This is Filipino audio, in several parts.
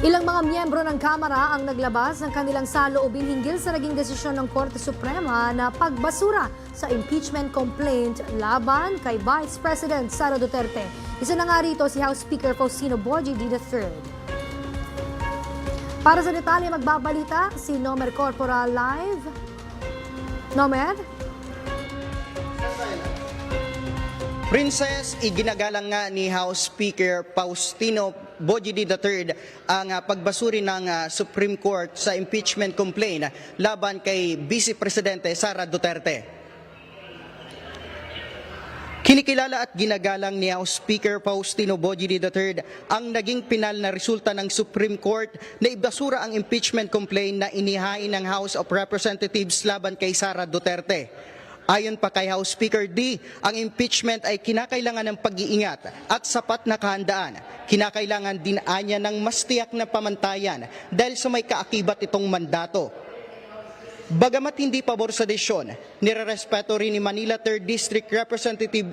Ilang mga miyembro ng Kamara ang naglabas ng kanilang saloobin hinggil sa naging desisyon ng Korte Suprema na pagbasura sa impeachment complaint laban kay Vice President Sara Duterte. Isa na nga rito si House Speaker Faustino Bogie III. Para sa detalye magbabalita si Nomer Corporal live. Nomer? Princess, iginagalang nga ni House Speaker Faustino Bogie III ang pagbasuri ng Supreme Court sa impeachment complaint laban kay Vice Presidente Sara Duterte. Kinikilala at ginagalang ni House Speaker Faustino Bogie III ang naging pinal na resulta ng Supreme Court na ibasura ang impeachment complaint na inihain ng House of Representatives laban kay Sara Duterte. Ayon pa kay House Speaker D, ang impeachment ay kinakailangan ng pag-iingat at sapat na kahandaan. Kinakailangan din anya ng mas tiyak na pamantayan dahil sa may kaakibat itong mandato. Bagamat hindi pabor sa desisyon, nirerespeto rin ni Manila 3rd District Representative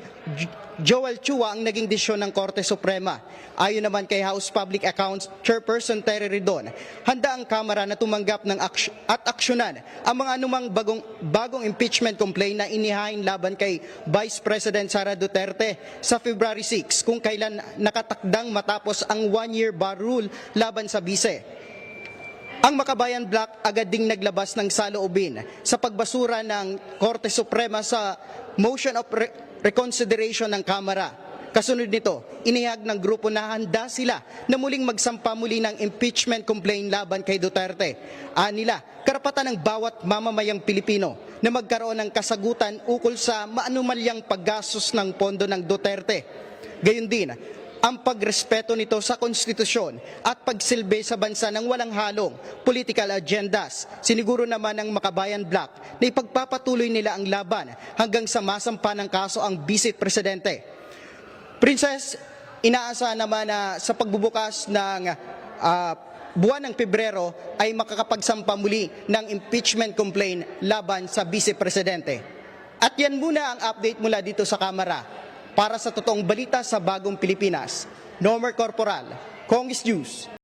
Joel Chua ang naging desisyon ng Korte Suprema. Ayon naman kay House Public Accounts Chairperson Terry Ridon, handa ang Kamara na tumanggap ng at aksyonan ang mga anumang bagong impeachment complaint na inihain laban kay Vice President Sara Duterte sa February 6 kung kailan nakatakdang matapos ang one-year bar rule laban sa bise. Ang Makabayan Bloc agad ding naglabas ng saloobin sa pagbasura ng Korte Suprema sa motion of reconsideration ng Kamara. Kasunod nito, inihag ng grupo na handa sila na muling magsampa muli ng impeachment complaint laban kay Duterte. Anila, karapatan ng bawat mamamayang Pilipino na magkaroon ng kasagutan ukol sa maanumalyang paggastos ng pondo ng Duterte. Gayon din, ang pagrespeto nito sa konstitusyon at pagsilbi sa bansa ng walang halong political agendas. Siniguro naman ng Makabayan Bloc na ipagpapatuloy nila ang laban hanggang sa masampa ng kaso ang Vice Presidente. Princess, inaasahan naman na sa pagbubukas ng buwan ng Pebrero ay makakapagsampa muli ng impeachment complaint laban sa Vice Presidente. At yan muna ang update mula dito sa Kamara. Para sa totoong balita sa Bagong Pilipinas, Nomer Corporal, Congress News.